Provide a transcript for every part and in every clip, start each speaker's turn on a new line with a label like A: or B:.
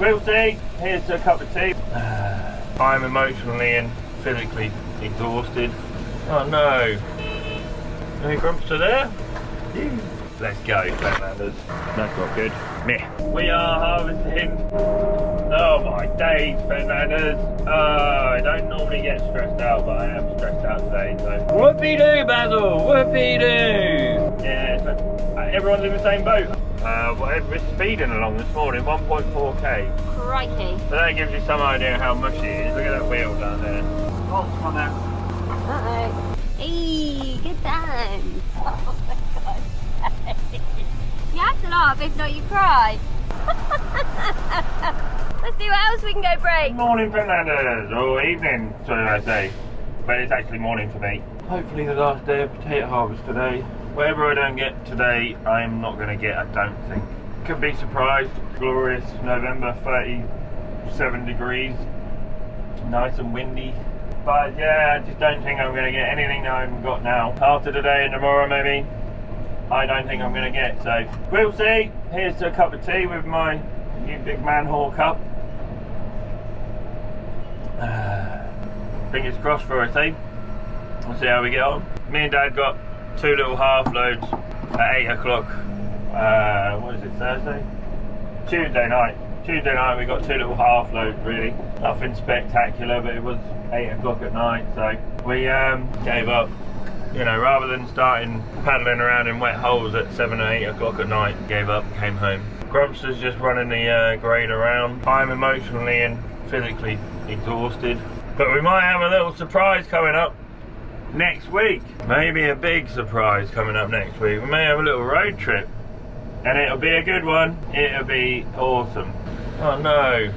A: We'll see. Here's a cup of tea. I'm emotionally and physically exhausted. Oh no. Any grumps to there? Let's go, Fenlanders. That's not good. Meh. We are harvesting. Oh my days, Fenlanders. I don't normally get stressed out, but I am stressed out today, so. Whoopie-doo, Basil! Whoopie-doo! Yeah, so everyone's in the same boat. We're speeding along this morning, 1.4k.
B: Crikey.
A: So that gives you some idea how mushy it is. Look at that wheel down there. Bolts come out.
B: Uh-oh. Hey, good times. Oh my God. You have to laugh, if not you cry. Let's see what else we can go break.
A: Good morning, Fenlanders, or evening, so I say. But it's actually morning for me. Hopefully the last day of potato harvest today. Whatever I don't get today, I'm not going to get, I don't think. Could be surprised. Glorious November, 37 degrees. Nice and windy. But yeah, I just don't think I'm going to get anything that I've got now. After today and tomorrow maybe, I don't think I'm going to get. So we'll see. Here's a cup of tea with my new big man haul cup. Fingers crossed for a tea. We'll see how we get on. Me and Dad got 2 little half loads at 8 o'clock. What is it, Thursday? Tuesday night. Tuesday night we got 2 little half loads really. Nothing spectacular, but it was 8 o'clock at night, so we gave up. You know, rather than starting paddling around in wet holes at 7 or 8 o'clock at night, gave up, came home. Grumps is just running the grade around. I'm emotionally and physically exhausted. But we might have a little surprise coming up next week. Maybe a big surprise coming up next week. We may have a little road trip. And it'll be a good one. It'll be awesome. Oh no.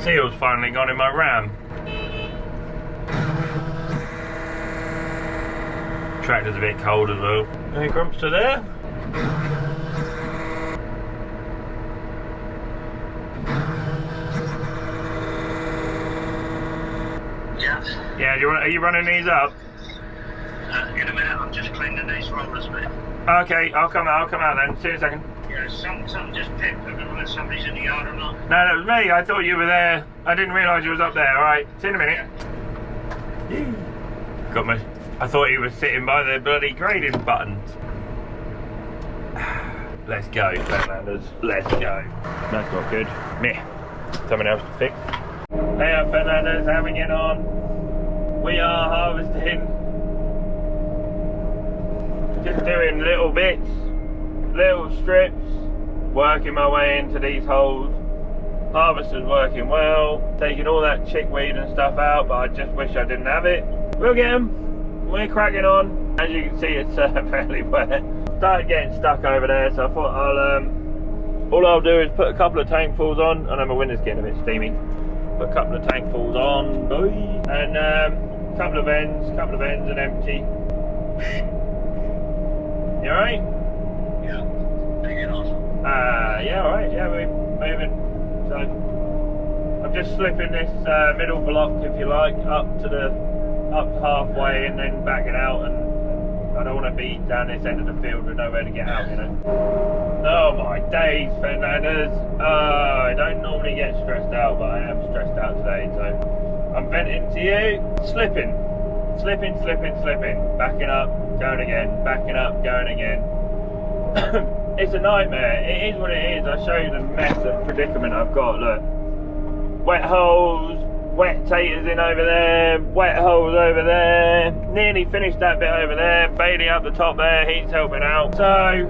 A: Seal's finally gone in my ram. Tractor's a bit cold as well. Any grumps to there?
C: Yes.
A: Yeah, are you running these up?
C: In a minute, I'm just cleaning these rollers a bit.
A: Okay, I'll come out then. See you in a second.
C: Yeah, something just pipped. I don't know whether somebody's in the yard or not.
A: No, that was me. I thought you were there. I didn't realise you was up there. Alright, see you in a minute. Got me. I thought he was sitting by the bloody grading buttons. Let's go, Fenlanders. Let's go. That's not good. Meh. Something else to fix. Hey up, Fenlanders. How we getting on? We are harvesting. Just doing little bits, little strips, working my way into these holes. Harvester's working well, taking all that chickweed and stuff out, but I just wish I didn't have it. We'll get them. We're cracking on. As you can see, it's fairly wet. Started getting stuck over there, so I thought all I'll do is put a couple of tankfuls on. I know my window's getting a bit steamy. Put a couple of tankfuls on, and a couple of ends and empty. You alright?
C: Yeah. Taking off.
A: Yeah, alright. Yeah, we're moving. So I'm just slipping this middle block, if you like, up halfway and then backing out, and I don't want to be down this end of the field with nowhere to get out, you know. Oh my days, Fenlanders. I don't normally get stressed out, but I am stressed out today, so I'm venting to you. Slipping. Backing up, going again, backing up, going again. It's a nightmare. It is what it is. I'll show you the mess of predicament I've got. Look. Wet holes, wet taters in over there, wet holes over there. Nearly finished that bit over there. Bailey up the top there, he's helping out. So,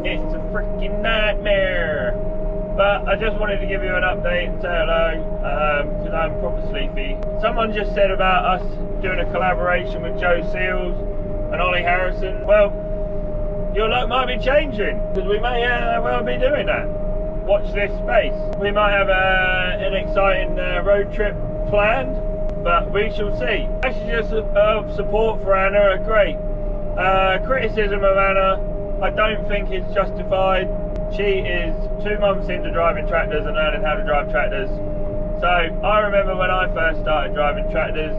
A: it's a freaking nightmare. But I just wanted to give you an update and say hello, because I'm proper sleepy. Someone just said about us doing a collaboration with Joe Seals and Ollie Harrison. Well, your luck might be changing, because we may well be doing that. Watch this space. We might have an exciting road trip planned, but we shall see. Messages of support for Anna are great. Criticism of Anna, I don't think is justified. She is 2 months into driving tractors and learning how to drive tractors. So I remember when I first started driving tractors,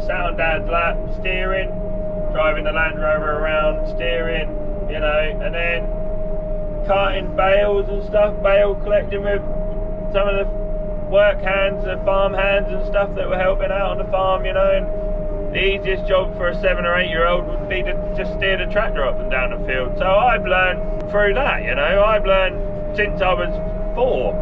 A: sat on Dad's lap, steering, driving the Land Rover around, steering, you know, and then carting bales and stuff, bale collecting with some of the work hands, the farm hands and stuff that were helping out on the farm, you know. And the easiest job for a 7 or 8 year old would be to just steer the tractor up and down the field. So I've learned through that, you know. I've learned since I was 4.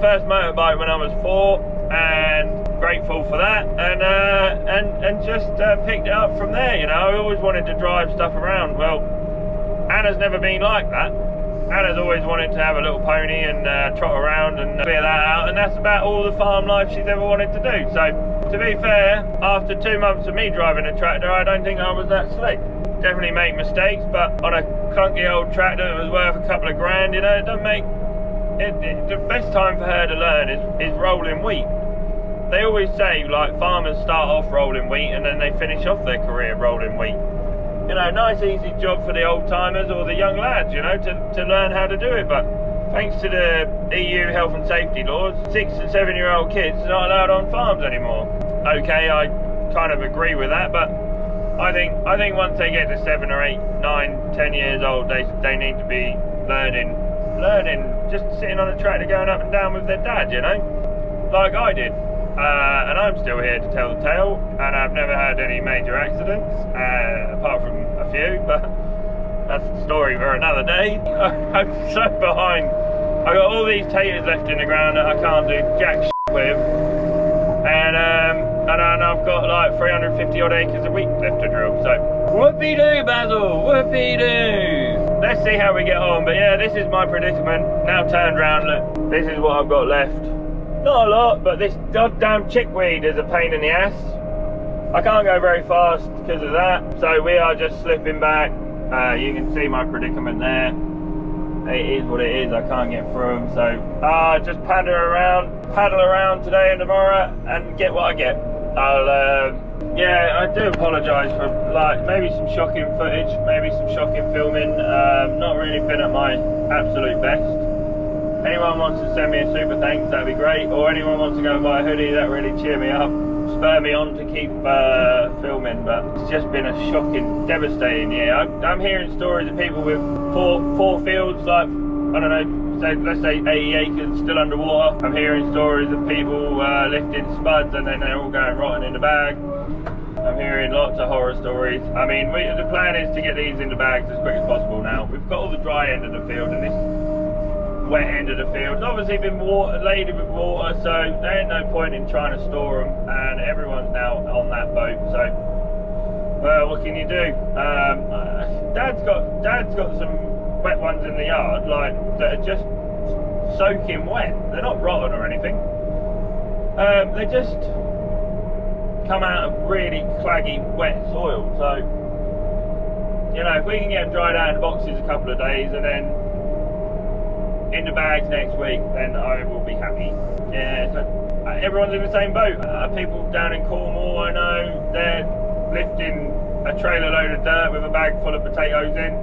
A: First motorbike when I was 4, and grateful for that, and just picked it up from there, you know. I always wanted to drive stuff around. Well, Anna's never been like that. Anna's always wanted to have a little pony and trot around and figure that out, and that's about all the farm life she's ever wanted to do. So, to be fair, after 2 months of me driving a tractor, I don't think I was that slick. Definitely make mistakes, but on a clunky old tractor that was worth a couple of grand, you know, it doesn't make... the best time for her to learn is rolling wheat. They always say, like, farmers start off rolling wheat and then they finish off their career rolling wheat. You know, nice easy job for the old timers or the young lads, you know, to learn how to do it. But thanks to the EU health and safety laws, 6 and 7 year old kids are not allowed on farms anymore. Okay, I kind of agree with that, but I think once they get to 7 or 8, 9, 10 years old, they need to be learning just sitting on a tractor going up and down with their dad, you know, like I did. And I'm still here to tell the tale, and I've never had any major accidents, apart from a few, but that's the story for another day. I'm so behind. I've got all these taters left in the ground that I can't do jack shit with, and I've got like 350 odd acres of wheat left to drill, so whoopie-doo, Basil, whoopie-doo. Let's see how we get on, but yeah, this is my predicament. Now turned round, look, this is what I've got left. Not a lot, but this goddamn chickweed is a pain in the ass. I can't go very fast because of that, so we are just slipping back. You can see my predicament there. It is what it is, I can't get through them, so just paddle around today and tomorrow and get what I get. Yeah, I do apologise for like maybe some shocking footage, maybe some shocking filming. Not really been at my absolute best. Anyone wants to send me a super thanks, that'd be great. Or anyone wants to go and buy a hoodie, that really cheer me up, spur me on to keep filming. But it's just been a shocking, devastating year. I'm hearing stories of people with four fields, like, I don't know, let's say 80 acres still underwater. I'm hearing stories of people lifting spuds and then they're all going rotten in the bag. I'm hearing lots of horror stories. I mean, the plan is to get these in the bags as quick as possible now. We've got all the dry end of the field and this wet end of the field. It's obviously been laden with water, so there ain't no point in trying to store them, and everyone's now on that boat, so well, what can you do? Dad's got some wet ones in the yard, like, that are just soaking wet. They're not rotten or anything. They just come out of really claggy wet soil, so you know, if we can get them dried out in the boxes a couple of days and then in the bags next week, then I will be happy. Yeah, so everyone's in the same boat. People down in Cornwall, I know, they're lifting a trailer load of dirt with a bag full of potatoes in.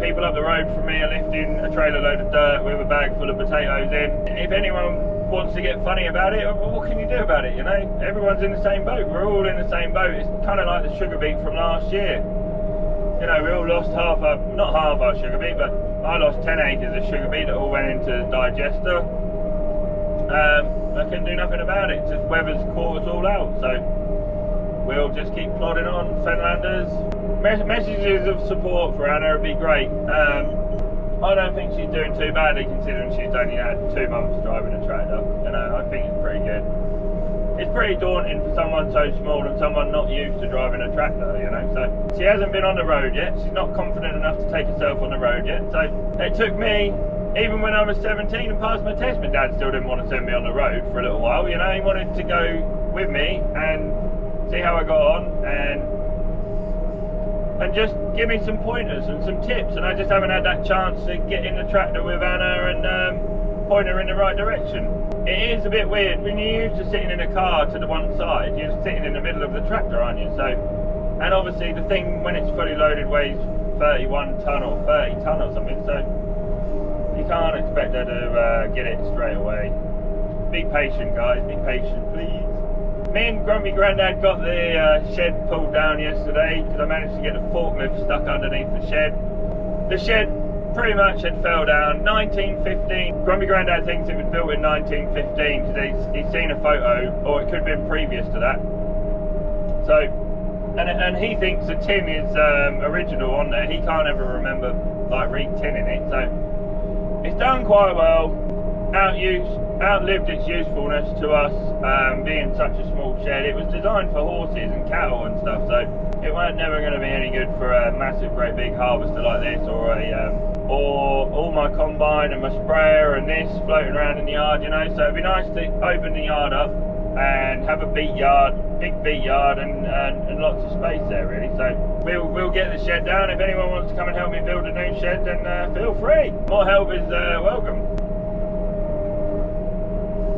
A: People up the road from me are lifting a trailer load of dirt with a bag full of potatoes in. If anyone wants to get funny about it, what can you do about it, you know? Everyone's in the same boat. We're all in the same boat. It's kind of like the sugar beet from last year. You know, we all lost not half our sugar beet, but I lost 10 acres of sugar beet that all went into the digester. I couldn't do nothing about it, just weather's caught us all out, so we'll just keep plodding on. Fenlanders, messages of support for Anna would be great. I don't think she's doing too badly considering she's only had 2 months driving a tractor. You know, I think it's pretty good. It's pretty daunting for someone so small and someone not used to driving a tractor, you know, so she hasn't been on the road yet. She's not confident enough to take herself on the road yet, so it took me, even when I was 17 and passed my test, my dad still didn't want to send me on the road for a little while, you know. He wanted to go with me and see how I got on and just give me some pointers and some tips, and I just haven't had that chance to get in the tractor with Anna and point her in the right direction. It is a bit weird when you're used to sitting in a car to the one side, you're sitting in the middle of the tractor, aren't you? So, and obviously the thing when it's fully loaded weighs 31 tonne or 30 tonne or something, so you can't expect her to get it straight away. Be patient, guys, be patient, please. Me and Grumpy Grandad got the shed pulled down yesterday because I managed to get the forklift stuck underneath the shed. The shed pretty much had fell down. 1915. Grumpy Grandad thinks it was built in 1915 because he's seen a photo, or it could have been previous to that. So, and he thinks the tin is original on there. He can't ever remember like re-tinning it. So it's done quite well. Outlived its usefulness to us, being such a small shed. It was designed for horses and cattle and stuff, so it weren't never going to be any good for a massive, great big harvester like this, or all my combine and my sprayer and this floating around in the yard, you know. So it'd be nice to open the yard up and have a big yard, and lots of space there, really. So we'll get the shed down. If anyone wants to come and help me build a new shed, then feel free. More help is welcome.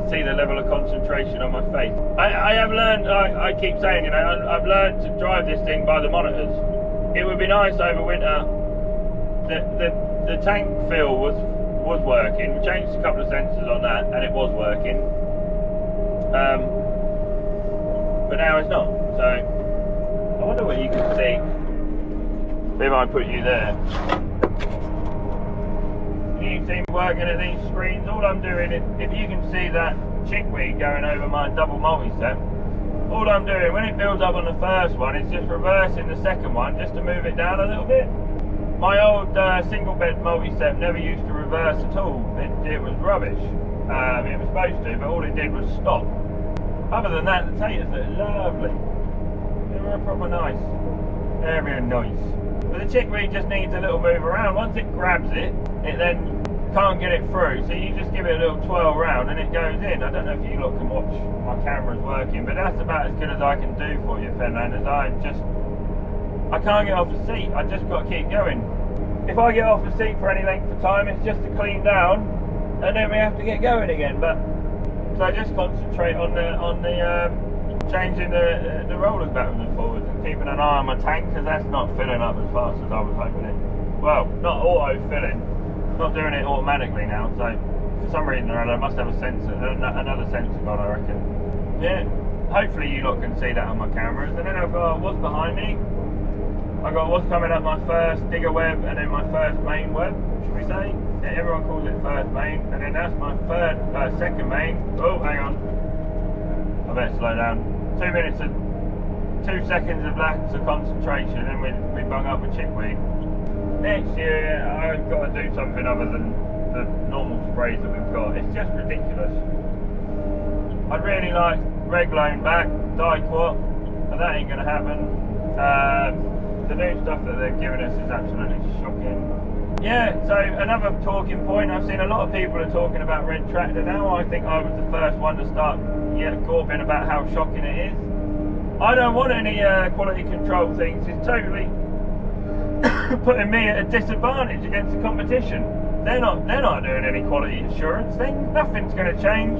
A: See the level of concentration on my face. I have learned, I keep saying, you know, I've learned to drive this thing by the monitors. It would be nice over winter. The tank fill was working. We changed a couple of sensors on that and it was working. But now it's not. So I wonder what you can see. Maybe I put you there. You can see me working at these screens. All I'm doing is, if you can see that chickweed going over my double multi-step, all I'm doing when it builds up on the first one is just reversing the second one just to move it down a little bit. My old single bed multi-step never used to reverse at all. It was rubbish. It was supposed to, but all it did was stop. Other than that, the taters are lovely. They were proper nice. Very nice. But the chickweed just needs a little move around. Once it grabs it, it then can't get it through. So you just give it a little twirl round and it goes in. I don't know if you lot can watch my camera's working, but that's about as good as I can do for you, Fenland, as I can't get off the seat. I just got to keep going. If I get off the seat for any length of time, it's just to clean down and then we have to get going again. But so I just concentrate on the changing the rollers backwards and forwards and keeping an eye on my tank, because that's not filling up as fast as I was hoping it. Well, not auto filling, not doing it automatically now. So for some reason or other, I must have a sensor, another sensor gone, I reckon. Yeah, hopefully you lot can see that on my cameras. And then I've got what's behind me. I've got what's coming up my first digger web, and then my first main web, should we say? Yeah, everyone calls it first main, and then that's my second main. Oh, hang on. I better slow down. 2 minutes and 2 seconds of lapse of concentration, and we bung up with chickweed. Next year, I've got to do something other than the normal sprays that we've got. It's just ridiculous. I'd really like Reglone back, Dicot, but that ain't going to happen. The new stuff that they're giving us is absolutely shocking. Yeah, so another talking point, I've seen a lot of people are talking about Red Tractor now. I think I was the first one to start gawping about how shocking it is. I don't want any quality control things. It's totally putting me at a disadvantage against the competition. They're not doing any quality assurance things. Nothing's going to change.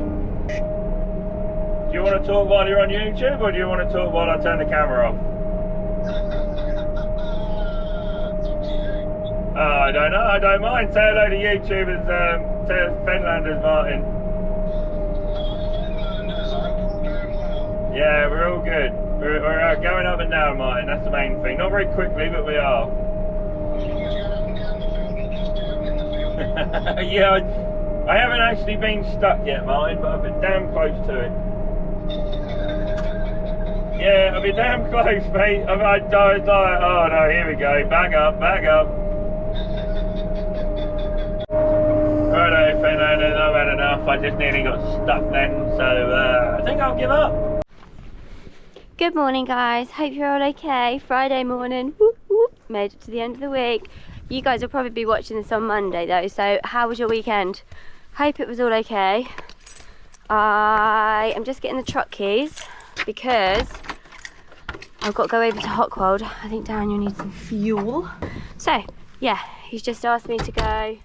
A: Do you want to talk while you're on YouTube, or do you want to talk while I turn the camera off? Oh, I don't know, I don't mind. Say hello to YouTubers, to Fenlanders, Martin. Yeah, we're all good. We're going up and down, Martin, that's the main thing. Not very quickly, but we are. Yeah, I haven't actually been stuck yet, Martin, but I've been damn close to it. Yeah, I've been damn close, mate. I was like, oh no, here we go. Back up, back up. Righto, Fenland, I've had enough. I just nearly got stuck then, so I think I'll give up.
B: Good morning, guys. Hope you're all okay. Friday morning. Whoop, whoop. Made it to the end of the week. You guys will probably be watching this on Monday though, so how was your weekend? Hope it was all okay. I am just getting the truck keys because I've got to go over to Hockwold. I think Daniel needs some fuel. So yeah, he's just asked me to go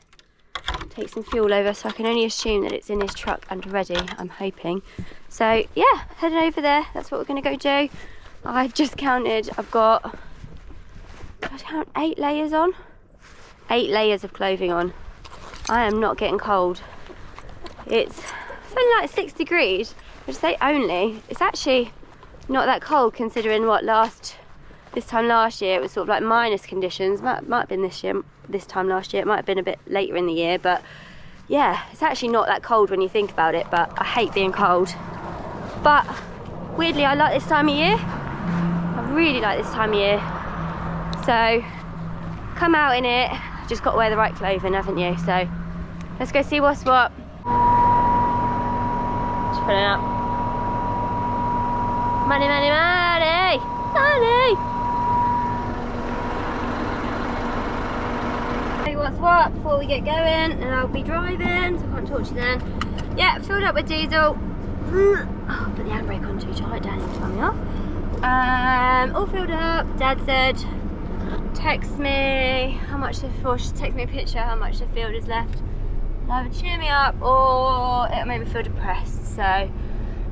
B: take some fuel over, so I can only assume that it's in his truck and ready, I'm hoping. So yeah, heading over there, that's what we're going to go do. I've just counted, I've got, did I count 8 layers on? 8 layers of clothing on. I am not getting cold. It's only like 6 degrees. I say only, it's actually not that cold considering what this time last year it was sort of like minus conditions. Might have been this year, this time last year. It might have been a bit later in the year, but yeah, it's actually not that cold when you think about it, but I hate being cold. But weirdly, I like this time of year. I really like this time of year. So come out in it, just got to wear the right clothing, haven't you? So let's go see what's what. Just filling up. Money, money, money! Money! Hey, what's what before we get going, and I'll be driving, so I can't talk to you then. Yeah, filled up with diesel. Oh, put the handbrake on too tight, Danny, to turn me off. All filled up. Dad said, text me how much the fuel, just text me a picture how much the field is left. It'll either cheer me up or it'll make me feel depressed. So,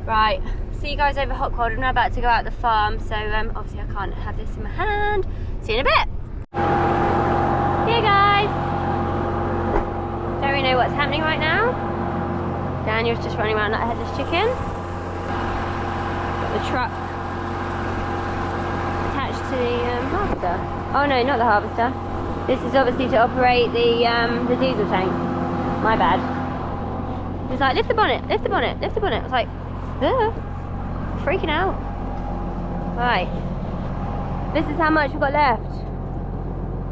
B: right, see you guys over hot cold. I'm now about to go out the farm, so obviously I can't have this in my hand. See you in a bit. Hey guys. Don't really know what's happening right now. Daniel's just running around like a headless chicken. Got the truck attached to the harvester. Oh no, not the harvester. This is obviously to operate the diesel tank. My bad. He's like, lift the bonnet, lift the bonnet, lift the bonnet. I was like, ugh, freaking out. Right. This is how much we've got left.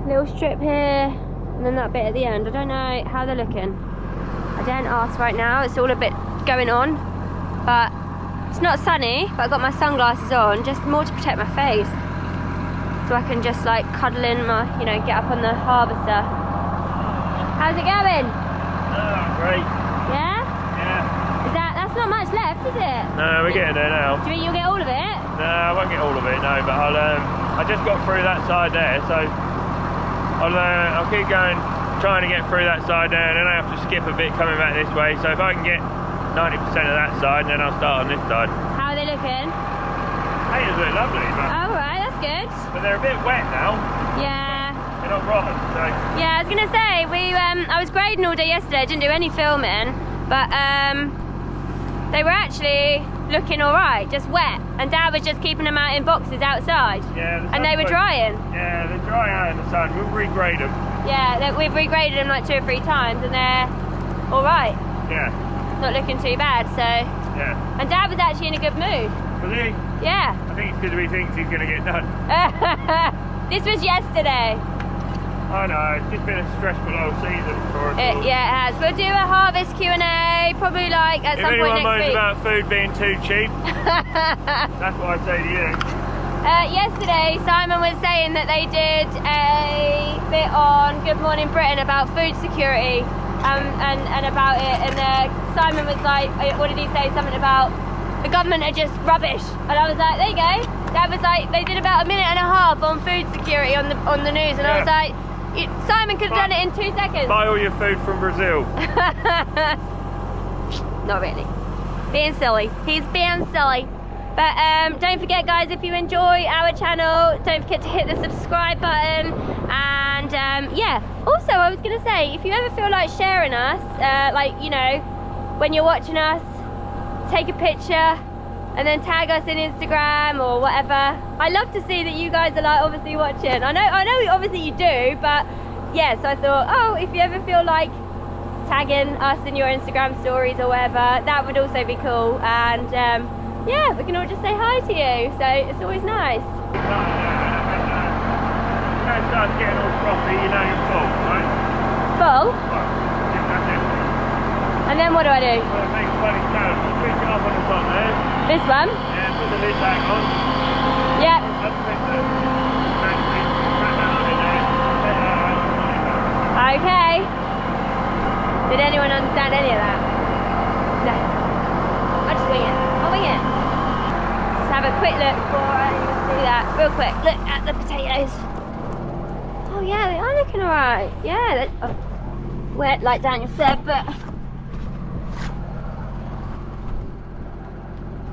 B: Little strip here, and then that bit at the end. I don't know how they're looking. I don't ask right now, it's all a bit going on, but it's not sunny, but I've got my sunglasses on, just more to protect my face, so I can just like cuddle in my, you know, get up on the harvester. How's it going?
A: Oh, great.
B: Yeah?
A: Yeah.
B: That's not much left, is it?
A: No, we're getting there now.
B: Do you think you'll get all of it?
A: No, I won't get all of it, no, but I just got through that side there, so I'll keep going, trying to get through that side there, and then I have to skip a bit coming back this way. So if I can get 90% of that side, then I'll start on this side.
B: How are they looking?
A: Haters look lovely, but
B: Oh, right, that's good.
A: they're a bit wet now.
B: Yeah.
A: They're not rotten, so.
B: Yeah, I was gonna say I was grading all day yesterday. I didn't do any filming, but they were actually looking all right, just wet. And Dad was just keeping them out in boxes outside.
A: Yeah.
B: And they were drying.
A: Yeah, they're dry out in the sun. We'll regrade them.
B: Yeah, we've regraded them like 2 or 3 times, and they're all right.
A: Yeah.
B: Not looking too bad. So.
A: Yeah.
B: And Dad was actually in a good mood.
A: Was he?
B: Yeah.
A: I think it's because he thinks he's going to get done.
B: This was yesterday.
A: I know, it's just been a stressful old season for us all.
B: Yeah, it has. We'll do a harvest Q&A, probably like at some point next week.
A: If anyone moans about food being too cheap, that's what I'd say to you.
B: Yesterday, Simon was saying that they did a bit on Good Morning Britain about food security and about it. And Simon was like, what did he say? Something about the government are just rubbish. And I was like, there you go. Dad was like, they did about 1.5 minutes on food security on the news, and I was like, Simon could have done it in 2 seconds.
A: Buy all your food from Brazil.
B: Not really. Being silly. He's being silly. But don't forget, guys, if you enjoy our channel, don't forget to hit the subscribe button. And yeah, also I was going to say, if you ever feel like sharing us, like, you know, when you're watching us, take a picture and then tag us in Instagram or whatever. I love to see that you guys are like obviously watching. I know obviously you do, but yeah, so I thought, oh, if you ever feel like tagging us in your Instagram stories or whatever, that would also be cool. And yeah, we can all just say hi to you, so it's always nice.
A: When it starts getting all frothy, you know you're full, right?
B: Full?
A: Well, yeah, that's it.
B: And then what do I do?
A: Well, make a funny sound. Just switch it up on the top there.
B: This one?
A: Yeah, put the lid back on.
B: Yep. Okay. Did anyone understand any of that? No. I'll just wing it. I'll wing it. Let's have a quick look before I do that. Real quick. Look at the potatoes. Oh yeah, they are looking alright. Yeah, wet like Daniel said, but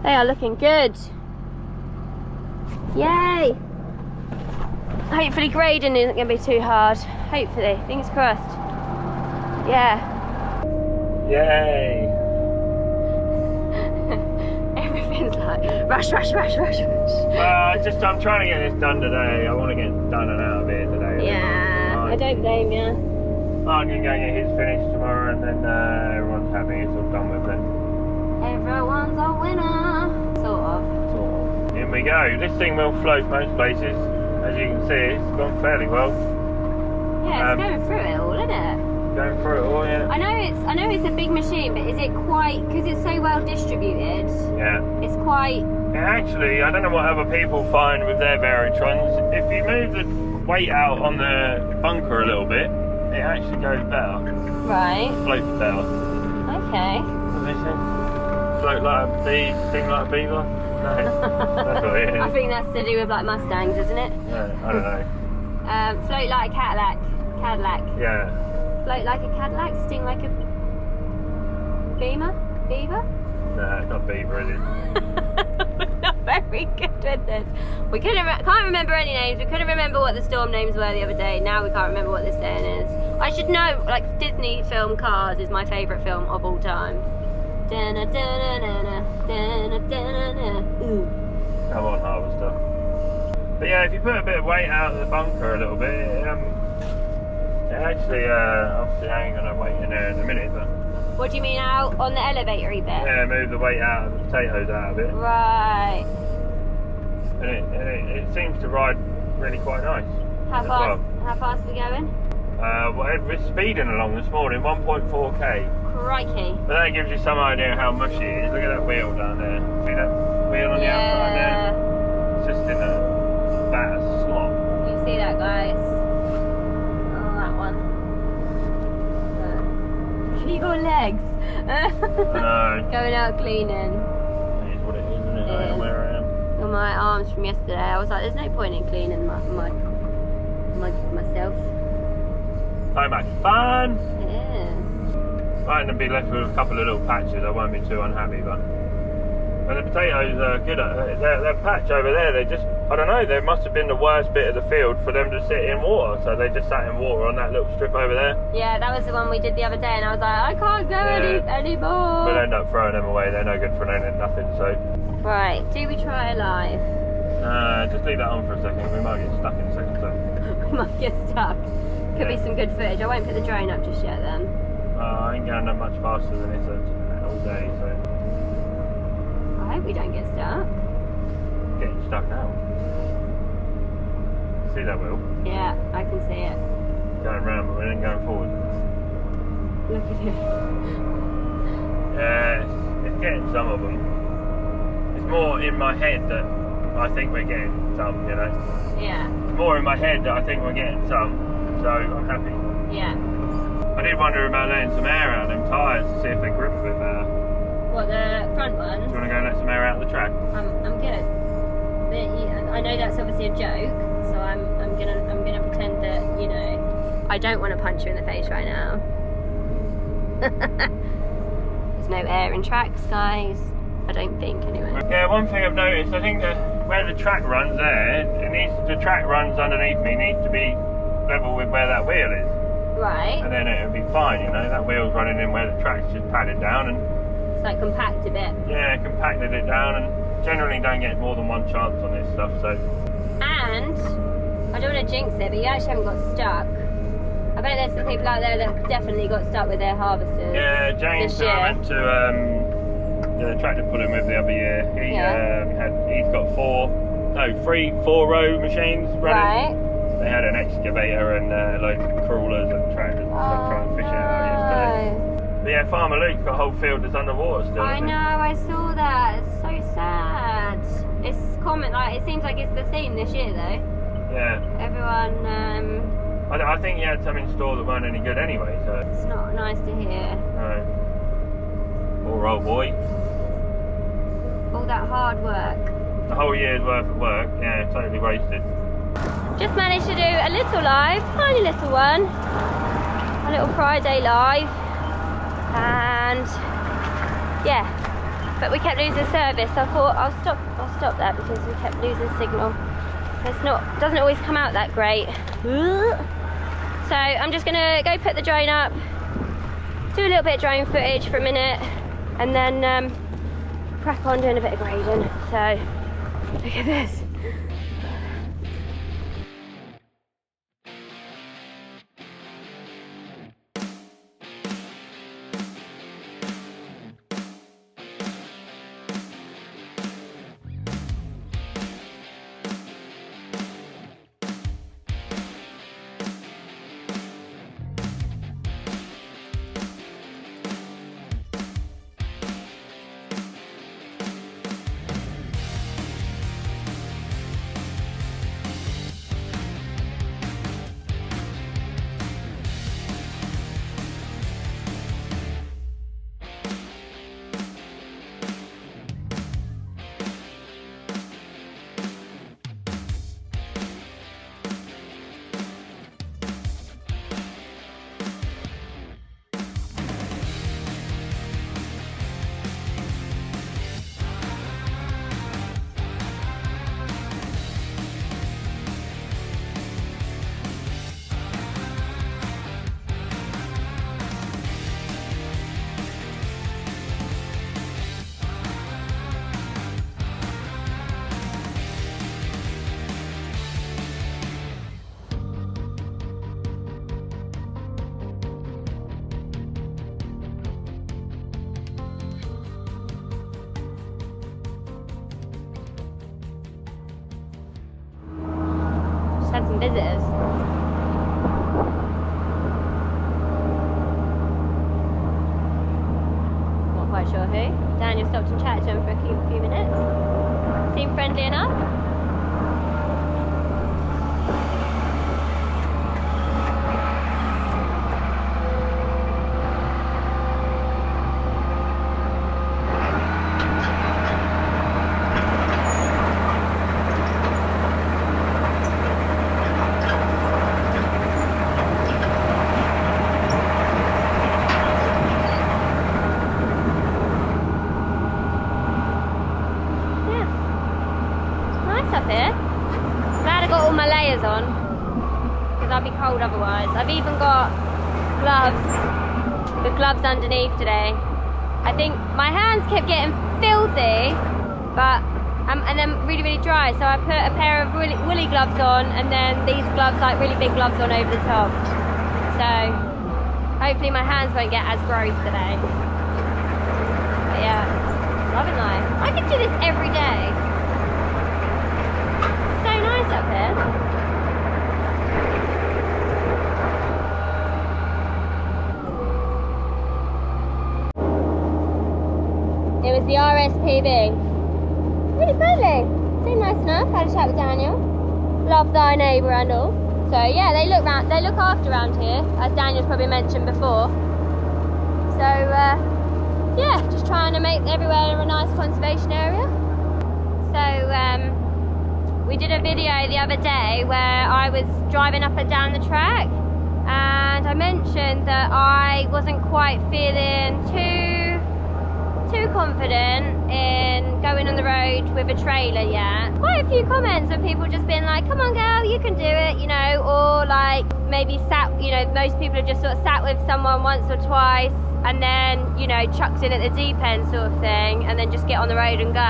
B: they are looking good. Yay! Hopefully grading isn't going to be too hard. Hopefully, fingers crossed. Yeah.
A: Yay!
B: Everything's like rush, rush, rush, rush, rush.
A: Well, I'm trying to get this done today. I want to get done and out of here today.
B: Yeah. I don't blame you.
A: I'm going to go get his finished tomorrow, and then everyone's happy. It's all done with then.
B: Everyone's a winner. Sort of.
A: In we go. This thing will float most places. As you can see, it's gone fairly well.
B: Yeah, it's going through it all, isn't it?
A: Going through it all, yeah.
B: I know it's a big machine, but is it quite, because it's so well distributed?
A: Yeah.
B: It's quite.
A: Yeah, actually, I don't know what other people find with their Veritrons. If you move the weight out on the bunker a little bit, it actually goes better.
B: Right.
A: Floats better.
B: Okay.
A: What they say? Float like a bee, sting like a beaver? No, that's what it is.
B: I think that's to do with like Mustangs, isn't it?
A: Yeah, I don't know.
B: Float like a Cadillac.
A: Yeah.
B: Float like a Cadillac, sting like a beaver?
A: No, it's not beaver, is it?
B: We're not very good with this. We can't remember any names. We couldn't remember what the storm names were the other day. Now we can't remember what this saying is. I should know, like Disney film Cars is my favourite film of all time.
A: Come on, Harvester. But yeah, if you put a bit of weight out of the bunker a little bit, it actually, obviously I ain't going to wait in there in a minute, but...
B: What do you mean out on the elevatory bit?
A: Yeah, move the weight out of the potatoes out of it.
B: Right.
A: And it seems to ride really quite nice.
B: How fast are we going?
A: Well, we're speeding along this morning, 1.4k.
B: Crikey.
A: But that gives you some idea how mushy it is. Look at that wheel down there. See that wheel on the outside there? It's just in a vat of slop.
B: You see that, guys? Oh, that one. Your legs.
A: I know.
B: Going out cleaning.
A: It is what it is, isn't it? I am where I am.
B: On my arms from yesterday, I was like, there's no point in cleaning myself.
A: So much fun!
B: Yes.
A: Might be left with a couple of little patches, I won't be too unhappy, but when the potatoes are good, their patch over there, they just, I don't know, they must have been the worst bit of the field for them to sit in water, so they just sat in water on that little strip over there.
B: Yeah, that was the one we did the other day, and I was like, I can't go anymore.
A: We'll end up throwing them away, they're no good for nothing, so.
B: Right, do we try a live?
A: Just leave that on for a second, we might get stuck in a second, so.
B: We might get stuck. Could be some good footage. I won't put the drone up just yet then.
A: I ain't going that much faster than this all day, so.
B: I hope we don't get stuck.
A: Getting stuck now. See that wheel?
B: Yeah, I can see it.
A: Going round, but we ain't going forward.
B: Look at it.
A: Yeah, it's getting some of them. It's more in my head that I think we're getting some, you know?
B: Yeah.
A: It's more in my head that I think we're getting some, so I'm happy.
B: Yeah.
A: I did wonder about letting some air out of them tyres to see if they grip a bit better.
B: What, the front ones?
A: Do you want to go and let some air out of the track?
B: I'm good. I know that's obviously a joke, so I'm gonna pretend that, you know, I don't want to punch you in the face right now. There's no air in tracks, guys. I don't think, anyway.
A: Yeah, one thing I've noticed, I think that where the track runs there, the track runs underneath me needs to be level with where that wheel is.
B: Right.
A: And then it'll be fine, you know, that wheel's running in where the track's just padded down and...
B: It's like compact a bit.
A: Yeah, compacted it down and generally don't get more than one chance on this stuff, so...
B: And, I don't want to jinx it, but you actually haven't got stuck. I bet there's some people out there that definitely got stuck with their harvesters.
A: Yeah, James, who I went to the tractor pulling with the other year, he's got 3 4-row machines running.
B: Right.
A: They had an excavator and loads of crawlers and tractors and stuff trying to fish it out yesterday. But yeah, Farmer Luke's got a whole field that's underwater still.
B: I know, I saw that. It's so sad. It's common, like it seems like it's the theme this year though.
A: Yeah.
B: Everyone,
A: I think you had some in store that weren't any good anyway, so.
B: It's not nice to hear.
A: No. Poor old boy.
B: All that hard work.
A: The whole year's worth of work, yeah, totally wasted.
B: Just managed to do a little live, tiny little one. A little Friday live. And yeah, but we kept losing service. I thought I'll stop that because we kept losing signal. Doesn't always come out that great. So I'm just gonna go put the drone up, do a little bit of drone footage for a minute, and then crack on doing a bit of grading. So look at this. visitors. Not quite sure who. Daniel stopped and chatted to him for a few minutes. Seemed friendly enough. Up here. Glad I got all my layers on because I'd be cold otherwise. I've even got gloves with gloves underneath today. I think my hands kept getting filthy, but and then really dry, so I put a pair of woolly gloves on and then these gloves, like really big gloves, on over the top. So hopefully my hands won't get as gross today. But yeah, loving life. I could do this every day. Up here. It was the RSPB. Really friendly. Seemed nice enough. Had a chat with Daniel. Love thy neighbour and all. So yeah, they look after around here, as Daniel's probably mentioned before. So yeah, just trying to make everywhere a nice conservation area. So we did a video the other day where I was driving up and down the track and I mentioned that I wasn't quite feeling too confident in going on the road with a trailer yet. Quite a few comments of people just being like, come on girl, you can do it, you know, or like maybe most people have just sort of sat with someone once or twice and then, you know, chucked in at the deep end sort of thing and then just get on the road and go.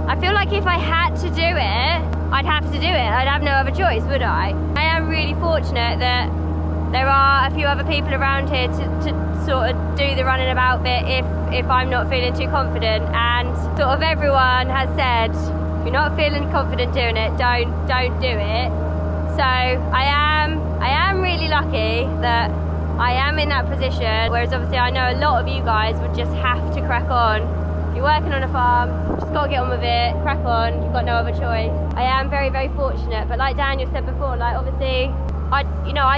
B: I feel like if I had to do it, I'd have to do it. I'd have no other choice, would I? I am really fortunate that there are a few other people around here to sort of do the running about bit if I'm not feeling too confident, and sort of everyone has said, if you're not feeling confident doing it, don't do it. So I am really lucky that I am in that position, whereas obviously I know a lot of you guys would just have to crack on. If you're working on a farm, just got to get on with it, crack on, you've got no other choice. I am very fortunate, but like Daniel said before, like obviously, I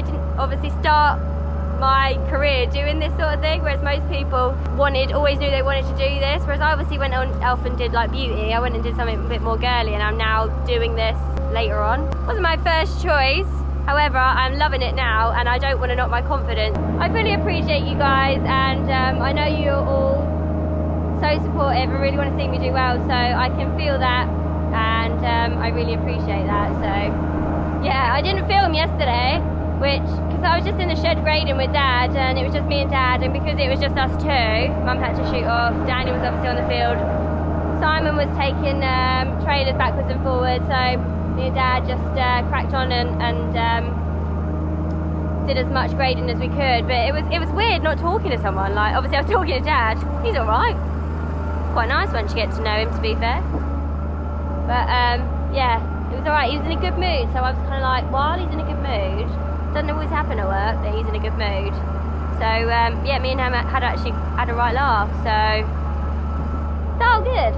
B: didn't obviously start my career doing this sort of thing, whereas most people always knew they wanted to do this, whereas I obviously went on elf and did like beauty. I went and did something a bit more girly, and I'm now doing this later on. Wasn't my first choice. However, I'm loving it now and I don't want to knock my confidence. I really appreciate you guys, and I know you're all so supportive and really want to see me do well, so I can feel that, and I really appreciate that. So yeah, I didn't film yesterday, because I was just in the shed grading with Dad, and it was just me and Dad, and because it was just us two, Mum had to shoot off, Daniel was obviously on the field, Simon was taking trailers backwards and forwards, so me and Dad just cracked on and did as much grading as we could. But it was weird not talking to someone. Like obviously I was talking to Dad. He's all right. Quite nice once you get to know him, to be fair. But yeah, it was all right. He was in a good mood, so I was kind of like, while he's in a good mood, doesn't always happen at work that he's in a good mood. So yeah, me and him had a right laugh. So it's all good.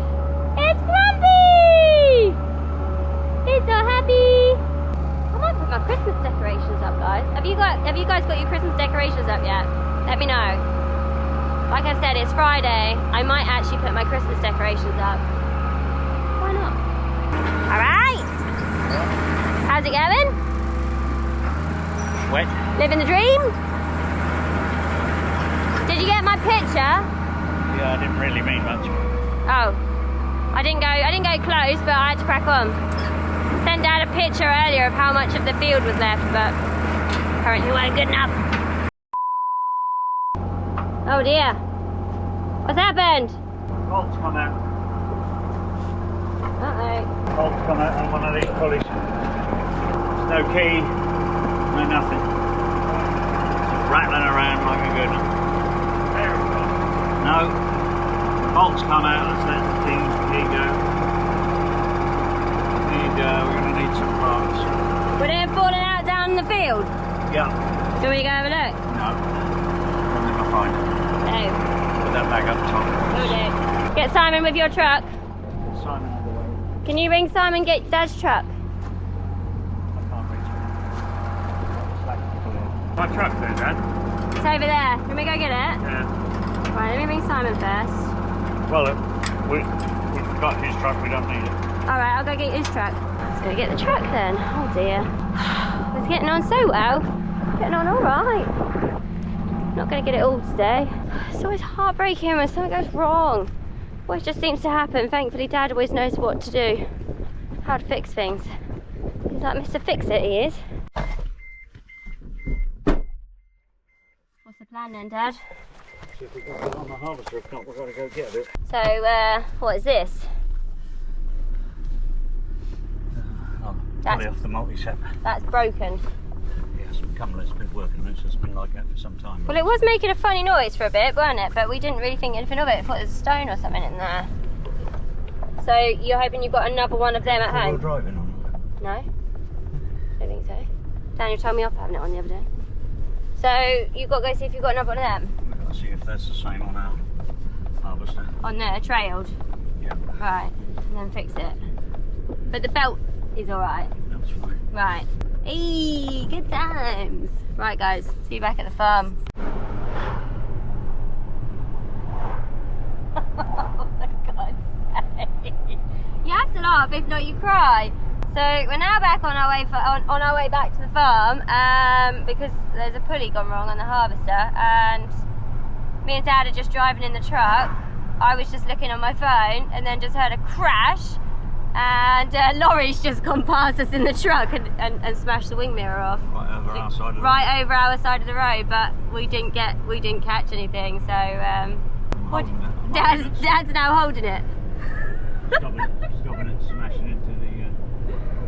B: It's Grumpy! He's so happy. I might put my Christmas decorations up, guys. Have you guys got your Christmas decorations up yet? Let me know. Like I said, it's Friday. I might actually put my Christmas decorations up. Why not? All right. How's it going?
A: Wet.
B: Living the dream? Did you get my picture?
A: Yeah, I didn't really mean much.
B: Oh, I didn't go close, but I had to crack on. Sent Dad a picture earlier of how much of the field was left, but apparently it wasn't good enough. Oh dear. What's happened?
A: Bolts come out.
B: Uh-oh.
A: Bolts come out on one of these pulleys. There's no key, no nothing. Just rattling around like a good one. There we go. No. Bolts come out, let's let the key go. We're going to need some parts.
B: Would it have fallen out, on the field?
A: Yeah.
B: Do we go have a look?
A: No. I'll never find it.
B: No.
A: Put that back up top.
B: Will do. Get Simon with your truck.
A: Simon on the way.
B: Can you ring Simon, get Dad's truck?
A: I can't reach it. My truck there, Dad.
B: It's over there. Can we go get it?
A: Yeah.
B: Right, let me ring Simon first.
A: Well, we've got his truck, we don't need it.
B: Alright, I'll go get his truck. Let's go get the truck then. Oh dear. It's getting on so well. Getting on alright. Not going to get it all today. It's always heartbreaking when something goes wrong. Always just seems to happen. Thankfully Dad always knows what to do. How to fix things. He's like Mr. Fix-It, he is. What's the plan then, Dad?
A: See if we can get on the harvester, if not we've got to go get it.
B: So, what is this?
A: Pulley off the multi-set.
B: That's broken.
A: Yes, it's been working on it, so it's been like that for some time.
B: Well, it was making a funny noise for a bit, wasn't it? But we didn't really think anything of it. I thought there was a stone or something in there. So you're hoping you've got another one of them at home?
A: Driving on it.
B: No? I don't think so. Daniel told me off having it on the other day. So you've got to go see if you've got another one of them?
A: We've got to see if that's the same on our harvester.
B: On there, trailed?
A: Yeah.
B: Right, and then fix it. But the belt is alright?
A: That's fine.
B: Right. Eee, good times. Right guys, see you back at the farm. Oh my God's sake. You have to laugh, if not you cry. So we're now back on our way on our way back to the farm because there's a pulley gone wrong on the harvester, and me and Dad are just driving in the truck. I was just looking on my phone and then just heard a crash, and lorry's just gone past us in the truck and smashed the wing mirror off.
A: Right over our side of the
B: right
A: road.
B: over our side of the road, but we didn't catch anything. So Dad's now holding it.
A: Stopping it smashing into the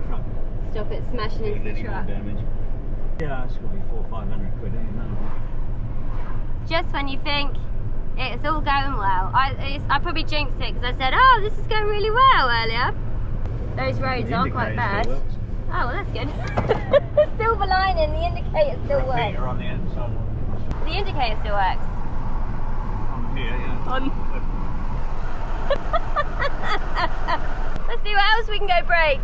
A: truck.
B: Stop it smashing into the
A: Any more
B: truck.
A: damage. Yeah, it's got to be 400 or 500 quid, ain't it?
B: Just when you think it's all going well. I probably jinxed it because I said, oh, this is going really well earlier. Those roads are quite bad. Oh, well, that's good. Silver lining, the indicator still works.
A: On the inside.
B: The indicator still works.
A: On here, yeah.
B: Let's see what else we can go break.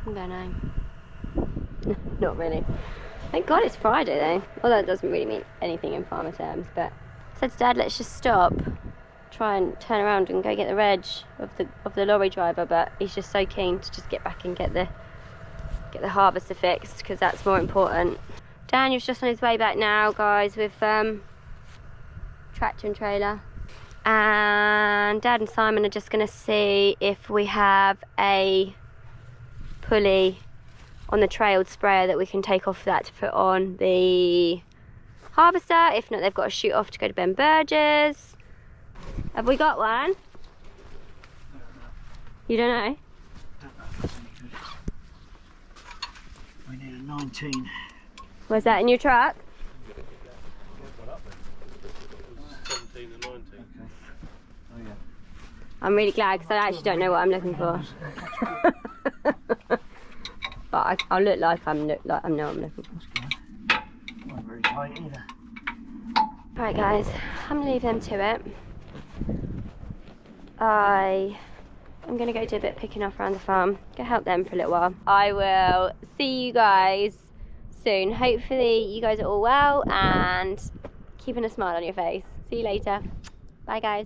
B: I'm going home. Not really. Thank God it's Friday though. Although it doesn't really mean anything in farmer terms, but I said to Dad, let's just stop, try and turn around and go get the reg of the lorry driver, but he's just so keen to just get back and get the harvester fixed because that's more important. Daniel's just on his way back now, guys, with tractor and trailer. And Dad and Simon are just going to see if we have a pulley on the trailed sprayer that we can take off that to put on the harvester. If not, they've got to shoot off to go to Ben Burgess. Have we got one? You don't know?
A: We need a 19.
B: Was that in your truck?
A: 17 and 19. Okay. Oh yeah.
B: I'm really glad because I actually don't know what I'm looking for. But I'll look like I know what I'm looking for.
A: Not very tight either.
B: Right guys, I'm gonna leave them to it. I'm gonna go do a bit of picking off around the farm. Go help them for a little while. I will see you guys soon. Hopefully you guys are all well and keeping a smile on your face. See you later. Bye guys.